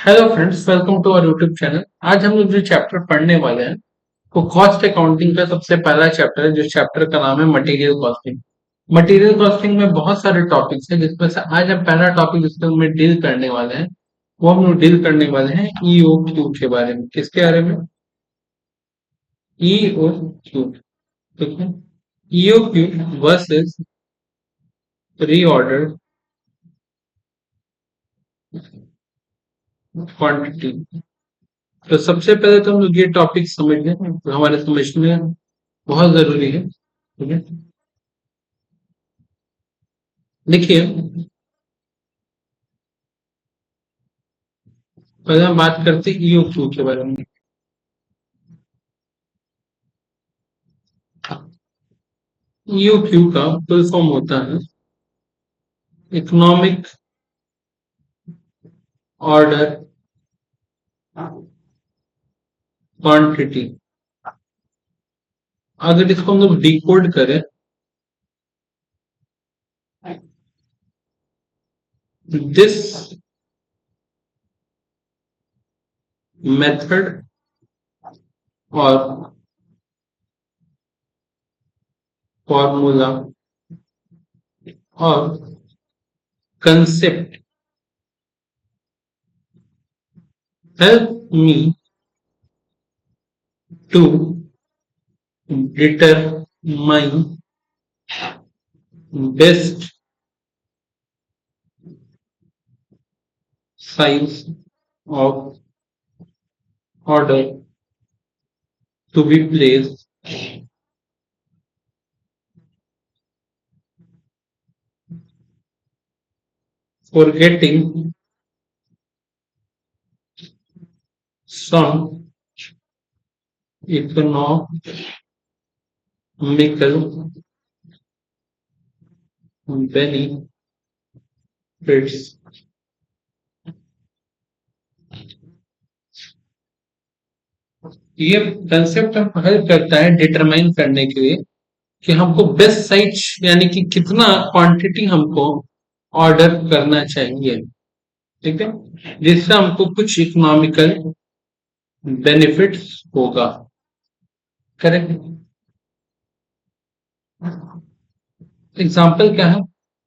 Hello friends, welcome to our YouTube channel. आज हम लोग जो चैप्टर पढ़ने वाले हैं वो कॉस्ट अकाउंटिंग का सबसे पहला चैप्टर है। जिस चैप्टर का नाम है मटेरियल कॉस्टिंग। मटेरियल कॉस्टिंग में बहुत सारे टॉपिक्स हैं, जिसमें से आज हम पहला टॉपिक जिसमें डील करने वाले हैं वो हम लोग डील करने वाले हैं ईओक्यू के बारे में। किसके बारे में? ईओक्यू। ठीक है। EOQ versus reorder quantity. तो सबसे पहले तो हम लोग ये टॉपिक समझ लें, तो हमारे समझने में बहुत जरूरी है। ठीक है। देखिए, पहले हम बात करते हैं ईओक्यू के बारे में। ईओक्यू का फुल फॉर्म होता है इकोनॉमिक ऑर्डर क्वांटिटी। अगर इसको हम लोग डिकोड करें, दिस मेथड और फॉर्मूला और concept help me to determine best size of order to be placed for getting some economical benefits। ये कंसेप्ट हमको हेल्प करता है डिटरमाइन करने के लिए कि हमको बेस्ट साइज यानी कि कितना क्वांटिटी हमको ऑर्डर करना चाहिए। ठीक है। जिससे हमको कुछ इकोनॉमिकल बेनिफिट्स होगा। करेक्ट। एग्जाम्पल क्या है?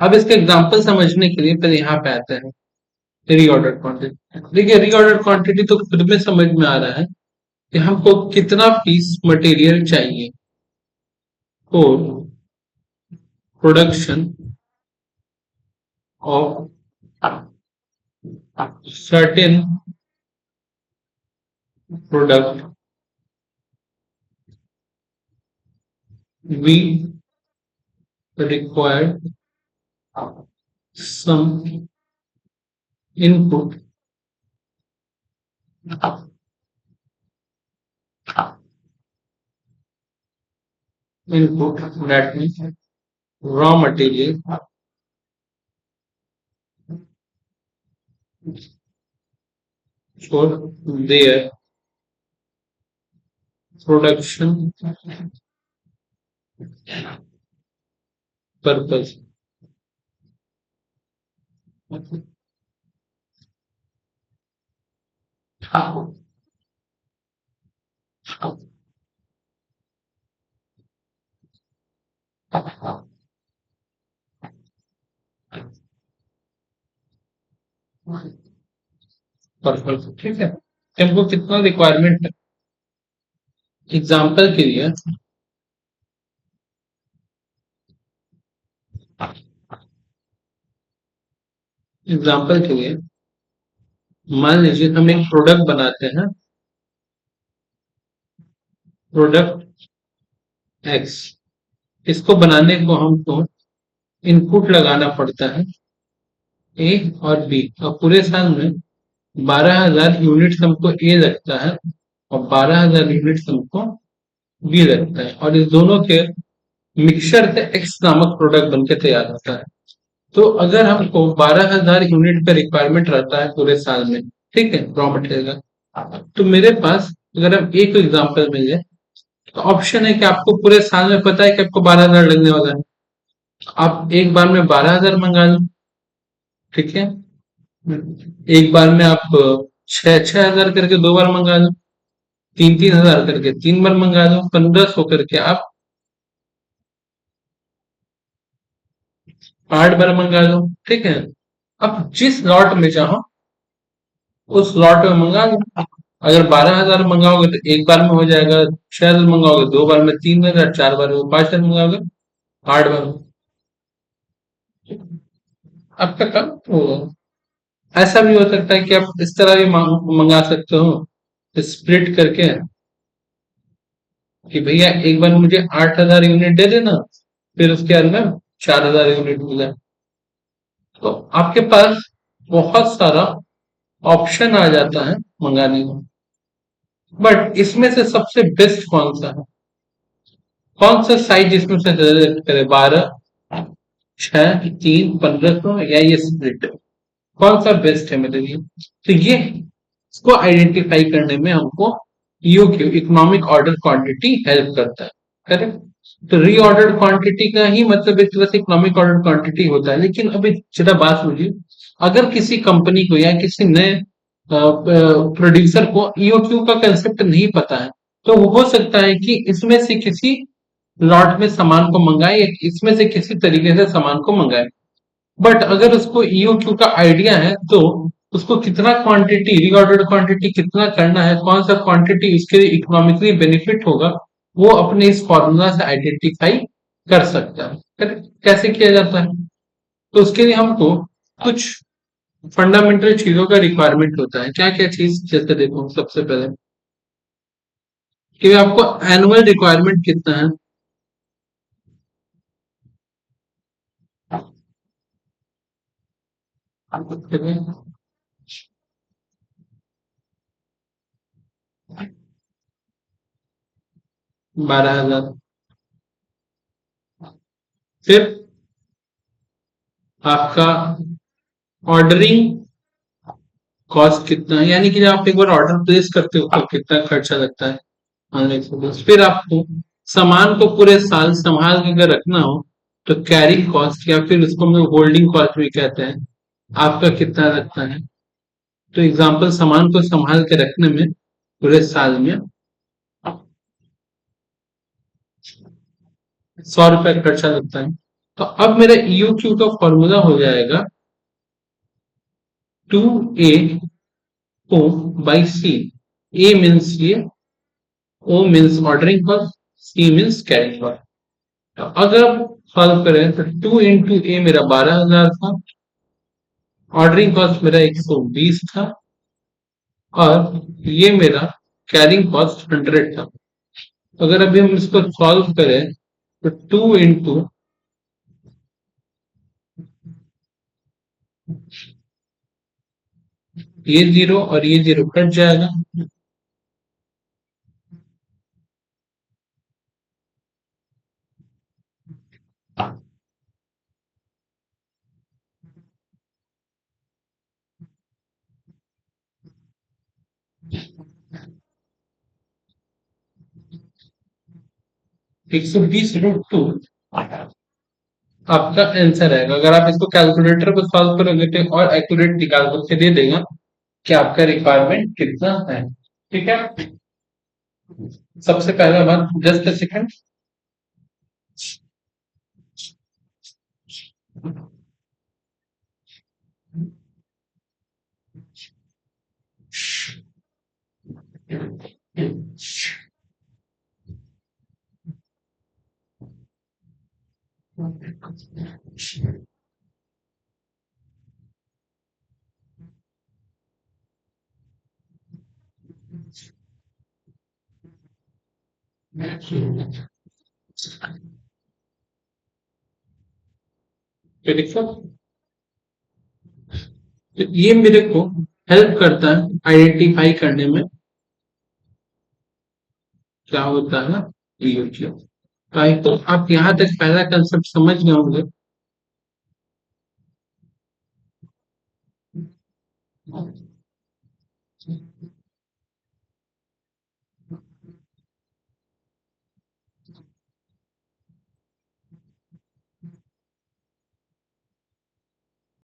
अब इसके एग्जाम्पल समझने के लिए पहले यहाँ पे आते हैं रीऑर्डर क्वांटिटी। देखिए, रीऑर्डर क्वांटिटी तो खुद में समझ में आ रहा है कि हमको कितना पीस मटेरियल चाहिए for production of certain product we required some input that means raw material for their production purpose। Purpose, ठीक है। हमको कितना रिक्वायरमेंट है? एग्जाम्पल के लिए एग्जाम्पल के लिए मान लीजिए हम एक प्रोडक्ट बनाते हैं, प्रोडक्ट एक्स। इसको बनाने को हमको इनपुट लगाना पड़ता है ए और बी, और पूरे साल में 12,000 यूनिट हमको ए लगता है और 12,000 यूनिट हमको बी लगता है, और इस दोनों के मिक्सचर से एक्स नामक प्रोडक्ट बनके तैयार होता है। तो अगर हमको 12,000 यूनिट का रिक्वायरमेंट रहता है पूरे साल में, ठीक है, रॉ मटेरियल का, तो मेरे पास अगर हम एक एग्जांपल मिले तो ऑप्शन है कि आपको पूरे साल में पता है कि आपको 12,000 लगने वाला है, आप एक बार में 12,000 मंगा लो। ठीक है। एक बार में आप छह छह हजार करके 2 बार मंगा दो, 3-3 हजार करके 3 बार मंगा दो, 1500 करके आप 8 बार मंगा दो। ठीक है, अब जिस लॉट में चाहो उस लॉट में मंगा लो। अगर 12 हजार मंगाओगे तो 1 बार में हो जाएगा, 6 हजार मंगाओगे 2 बार में, 3 हजार, 4 बार में, 5 हजार मंगाओगे 8 बार में। आपका कम होगा। ऐसा भी हो सकता है कि आप इस तरह भी मंगा सकते हो, स्प्लिट करके, कि भैया एक बार मुझे 8 हजार यूनिट दे देना, फिर उसके बाद में 4 हजार यूनिट मिला। तो आपके पास बहुत सारा ऑप्शन आ जाता है मंगाने का। बट इसमें से सबसे बेस्ट कौन सा है, कौन सा साइज इसमें से सजेस्ट करे, 12, 6, 3, 1500 या ये स्प्लिट, कौन सा बेस्ट है मेरे लिए? तो ये इसको आइडेंटिफाई करने में हमको EOQ, economic order quantity, help करता है। करेक्ट। तो रीऑर्डर्ड क्वांटिटी का ही मतलब एक तरह से इकोनॉमिक ऑर्डर क्वांटिटी होता है। लेकिन अभी जरा बात समझिए, अगर किसी कंपनी को या किसी नए प्रोड्यूसर को ईओक्यू का कंसेप्ट नहीं पता है, तो वो हो सकता है कि इसमें से किसी लॉट में सामान को मंगाए या इसमें से किसी तरीके से सामान को मंगाए। बट अगर उसको ईओक्यू का आइडिया है तो उसको कितना क्वांटिटी, रीऑर्डर्ड क्वांटिटी कितना करना है, कौन सा क्वांटिटी उसके लिए इकोनॉमिकली बेनिफिट होगा, वो अपने इस फॉर्मूला से आइडेंटिफाई कर सकता है। कैसे किया जाता है? तो उसके लिए हमको कुछ फंडामेंटल चीजों का रिक्वायरमेंट होता है। क्या क्या चीज? जैसे देखो, सबसे पहले कि आपको एनुअल रिक्वायरमेंट कितना है। 12 हजार। फिर आपका ऑर्डरिंग कॉस्ट कितना है, यानी कि जब आप एक बार ऑर्डर प्लेस करते हो तो कितना खर्चा लगता है आने के। फिर आपको सामान को पूरे साल संभाल के अगर रखना हो तो कैरिंग कॉस्ट, या फिर उसको हम लोग होल्डिंग कॉस्ट भी कहते हैं, आपका कितना लगता है। तो एग्जाम्पल, सामान को संभाल के रखने में पूरे साल में 100 रुपए खर्चा लगता है। तो अब मेरा ईओक्यू का फॉर्मूला हो जाएगा 2A by C. A means ये, O means ordering cost, C means carrying cost. तो अगर आप सॉल्व करें तो 2 इंटू ए मेरा 12 हजार था, ऑर्डरिंग कॉस्ट मेरा 120 था, और ये मेरा कैरिंग कॉस्ट 100 था। अगर अभी हम इसको सॉल्व करें तो 2 इंटू ये जीरो और ये जीरो कट जाएगा, 120 रूट 2 आपका आंसर आएगा। अगर आप इसको कैलकुलेटर पर सॉल्व करोगे तो और एक्यूरेट निकाल करके दे देगा कि आपका रिक्वायरमेंट कितना है। ठीक है, सबसे पहला बात, जस्ट अ सेकंड। तो देखो, तो ये मेरे को हेल्प करता है आइडेंटिफाई करने में क्या होता है ईओक्यू। तो आप यहाँ तक पहला कंसेप्ट समझ गए होंगे।